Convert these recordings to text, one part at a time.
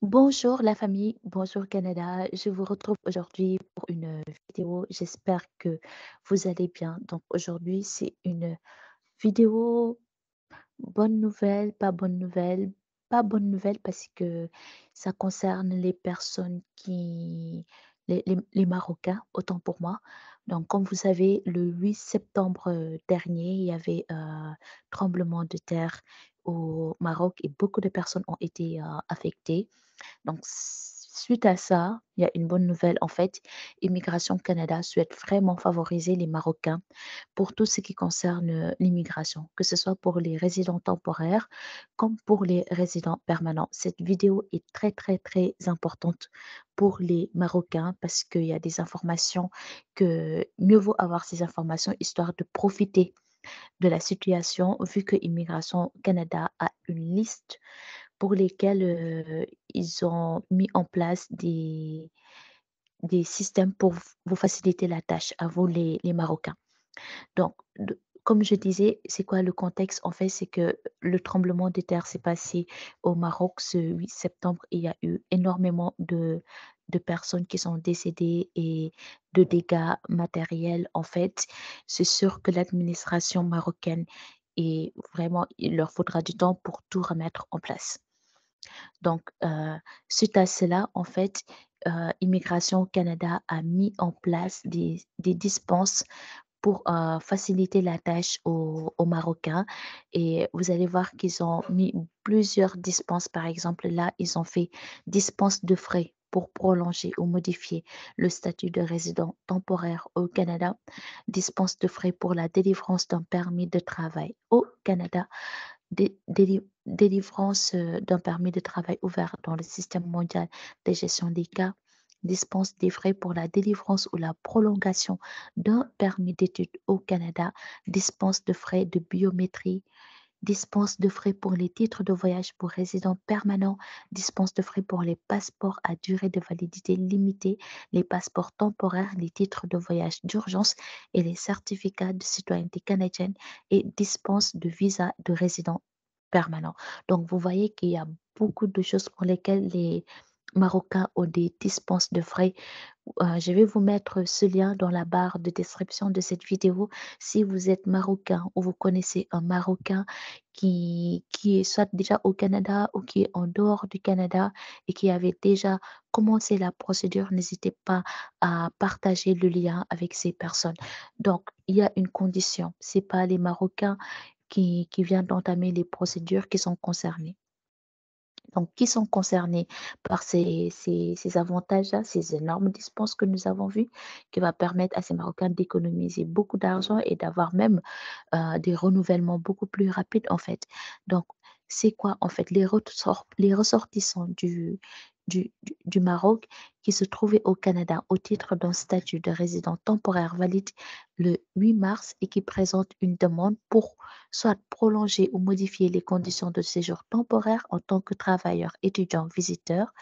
Bonjour la famille, bonjour Canada. Je vous retrouve aujourd'hui pour une vidéo. J'espère que vous allez bien. Donc aujourd'hui, c'est une vidéo bonne nouvelle, pas bonne nouvelle, pas bonne nouvelle parce que ça concerne les personnes les Marocains, autant pour moi. Donc comme vous savez, le 8 septembre dernier, il y avait un tremblement de terre au Maroc et beaucoup de personnes ont été affectées. Donc, suite à ça, il y a une bonne nouvelle. En fait, Immigration Canada souhaite vraiment favoriser les Marocains pour tout ce qui concerne l'immigration, que ce soit pour les résidents temporaires comme pour les résidents permanents. Cette vidéo est très, très, très importante pour les Marocains parce qu'il y a des informations que mieux vaut avoir ces informations histoire de profiter de la situation vu que Immigration Canada a une liste pour lesquels ils ont mis en place des systèmes pour vous faciliter la tâche à vous les Marocains. Donc, comme je disais, c'est quoi le contexte? En fait, c'est que le tremblement de terre s'est passé au Maroc ce 8 septembre et il y a eu énormément de personnes qui sont décédées et de dégâts matériels. En fait, c'est sûr que l'administration marocaine et vraiment, il leur faudra du temps pour tout remettre en place. Donc, suite à cela, en fait, Immigration Canada a mis en place des dispenses pour faciliter la tâche aux Marocains. Et vous allez voir qu'ils ont mis plusieurs dispenses. Par exemple, là, ils ont fait dispense de frais pour prolonger ou modifier le statut de résident temporaire au Canada, dispense de frais pour la délivrance d'un permis de travail au Canada, délivrance d'un permis de travail ouvert dans le système mondial de gestion des cas, dispense des frais pour la délivrance ou la prolongation d'un permis d'études au Canada, dispense de frais de biométrie, dispense de frais pour les titres de voyage pour résidents permanents, dispense de frais pour les passeports à durée de validité limitée, les passeports temporaires, les titres de voyage d'urgence et les certificats de citoyenneté canadienne et dispense de visa de résident permanent. Donc, vous voyez qu'il y a beaucoup de choses pour lesquelles les Marocains ont des dispenses de frais. Je vais vous mettre ce lien dans la barre de description de cette vidéo. Si vous êtes marocain ou vous connaissez un Marocain qui est soit déjà au Canada ou qui est en dehors du Canada et qui avait déjà commencé la procédure, n'hésitez pas à partager le lien avec ces personnes. Donc, il y a une condition. C'est pas les Marocains qui viennent d'entamer les procédures qui sont concernés. Donc, qui sont concernés par ces avantages-là, ces énormes dispenses que nous avons vues, qui va permettre à ces Marocains d'économiser beaucoup d'argent et d'avoir même des renouvellements beaucoup plus rapides, en fait. Donc, c'est quoi, en fait, les ressortissants du Maroc qui se trouvaient au Canada au titre d'un statut de résident temporaire valide le 8 mars et qui présentent une demande pour soit prolonger ou modifier les conditions de séjour temporaire en tant que travailleur, étudiant, visiteur,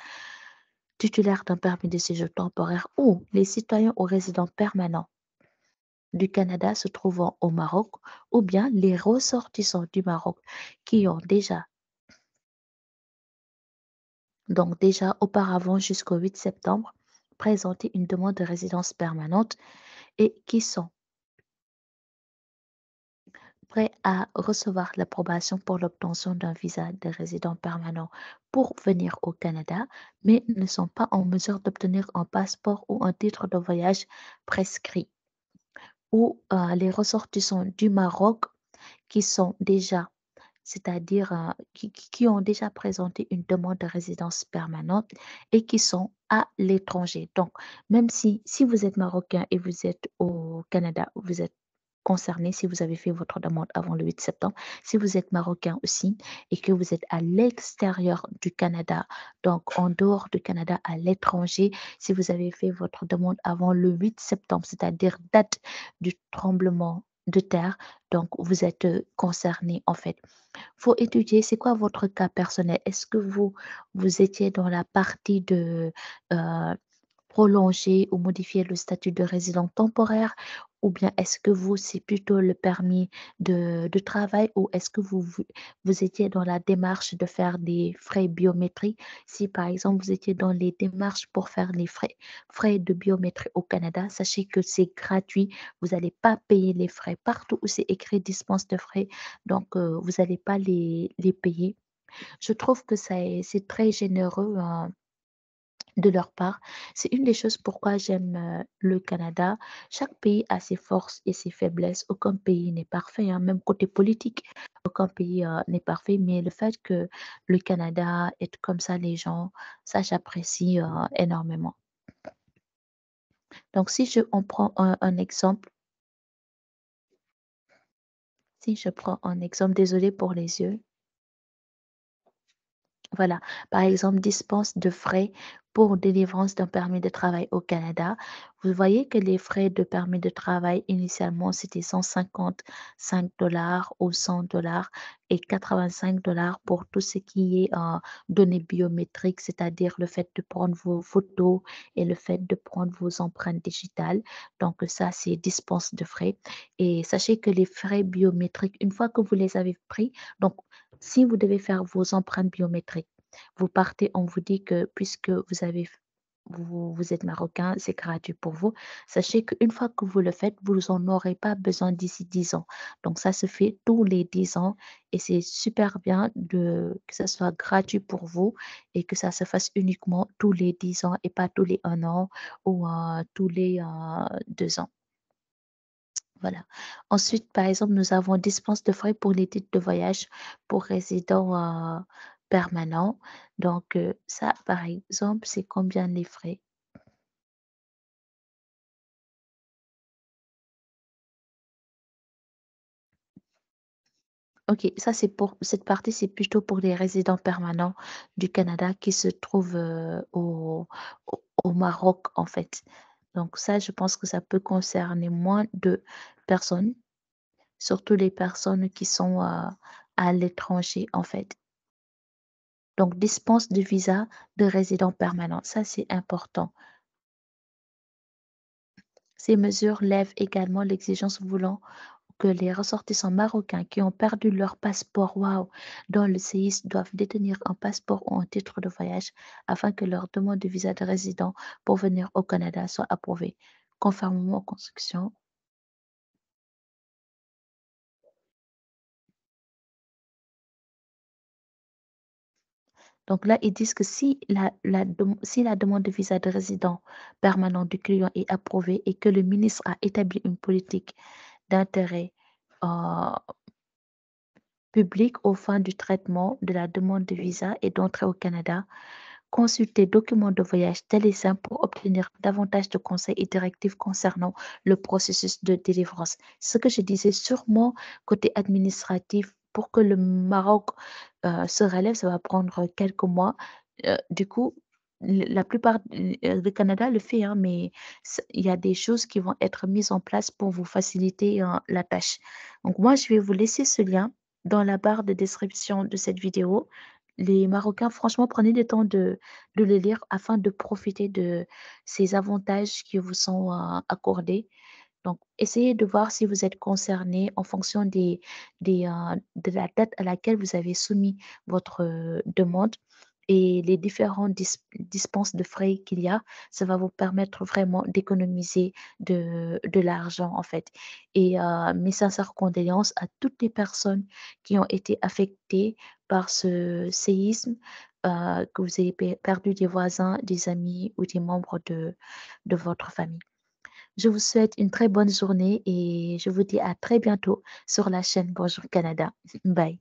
titulaire d'un permis de séjour temporaire ou les citoyens ou résidents permanents du Canada se trouvant au Maroc ou bien les ressortissants du Maroc qui ont déjà auparavant jusqu'au 8 septembre présenté une demande de résidence permanente et qui sont prêts à recevoir l'approbation pour l'obtention d'un visa de résident permanent pour venir au Canada, mais ne sont pas en mesure d'obtenir un passeport ou un titre de voyage prescrit. Ou les ressortissants du Maroc qui sont déjà, c'est-à-dire qui ont déjà présenté une demande de résidence permanente et qui sont à l'étranger. Donc, même si vous êtes marocain et vous êtes au Canada, vous êtes concerné si vous avez fait votre demande avant le 8 septembre. Si vous êtes marocain aussi et que vous êtes à l'extérieur du Canada, donc en dehors du Canada, à l'étranger, si vous avez fait votre demande avant le 8 septembre, c'est-à-dire date du tremblement de terre, donc vous êtes concerné en fait. Faut étudier c'est quoi votre cas personnel. Est-ce que vous étiez dans la partie de euh, prolonger ou modifier le statut de résident temporaire Ou bien est-ce que vous, c'est plutôt le permis de travail ou est-ce que vous étiez dans la démarche de faire des frais biométriques? Si par exemple vous étiez dans les démarches pour faire les frais de biométrie au Canada, sachez que c'est gratuit. Vous n'allez pas payer les frais partout où c'est écrit dispense de frais. Donc, vous n'allez pas les payer. Je trouve que c'est très généreux, de leur part. C'est une des choses pourquoi j'aime le Canada. Chaque pays a ses forces et ses faiblesses. Aucun pays n'est parfait, hein, même côté politique. Aucun pays n'est parfait, mais le fait que le Canada est comme ça, les gens, ça j'apprécie énormément. Donc on prend un exemple, si je prends un exemple, désolé pour les yeux. Voilà, par exemple, dispense de frais pour délivrance d'un permis de travail au Canada. Vous voyez que les frais de permis de travail, initialement, c'était 155 $ ou 100 $ et 85 $ pour tout ce qui est données biométriques, c'est-à-dire le fait de prendre vos photos et le fait de prendre vos empreintes digitales. Donc, ça, c'est dispense de frais. Et sachez que les frais biométriques, une fois que vous les avez pris, donc, si vous devez faire vos empreintes biométriques, vous partez, on vous dit que puisque vous êtes marocain, c'est gratuit pour vous. Sachez qu'une fois que vous le faites, vous n'en aurez pas besoin d'ici 10 ans. Donc ça se fait tous les 10 ans et c'est super bien que ça soit gratuit pour vous et que ça se fasse uniquement tous les 10 ans et pas tous les 1 an ou tous les 2 ans. Voilà. Ensuite, par exemple, nous avons dispense de frais pour les titres de voyage pour résidents permanents. Donc, ça, par exemple, c'est combien les frais? Ok, ça, c'est pour cette partie, c'est plutôt pour les résidents permanents du Canada qui se trouvent au Maroc, en fait. Donc, ça, je pense que ça peut concerner moins de personnes, surtout les personnes qui sont à l'étranger, en fait. Donc, dispense de visa de résident permanent. Ça, c'est important. Ces mesures lèvent également l'exigence voulant que les ressortissants marocains qui ont perdu leur passeport, waouh, dans le séisme doivent détenir un passeport ou un titre de voyage afin que leur demande de visa de résident pour venir au Canada soit approuvée. Conformément aux constructions. Donc là, ils disent que si la demande de visa de résident permanent du client est approuvée et que le ministre a établi une politique d'intérêt euh, public aux fins du traitement de la demande de visa et d'entrée au Canada. Consulter documents de voyage tels et simples pour obtenir davantage de conseils et directives concernant le processus de délivrance. Ce que je disais, sûrement côté administratif, pour que le Maroc se relève, ça va prendre quelques mois. Du coup, la plupart, le Canada le fait, hein, mais il y a des choses qui vont être mises en place pour vous faciliter la tâche. Donc, moi, je vais vous laisser ce lien dans la barre de description de cette vidéo. Les Marocains, franchement, prenez le temps de le lire afin de profiter de ces avantages qui vous sont accordés. Donc, essayez de voir si vous êtes concerné en fonction de la date à laquelle vous avez soumis votre demande et les différentes dispenses de frais qu'il y a. Ça va vous permettre vraiment d'économiser de l'argent, en fait. Et mes sincères condoléances à toutes les personnes qui ont été affectées par ce séisme, que vous ayez perdu des voisins, des amis ou des membres de votre famille. Je vous souhaite une très bonne journée et je vous dis à très bientôt sur la chaîne Bonjour Canada. Bye.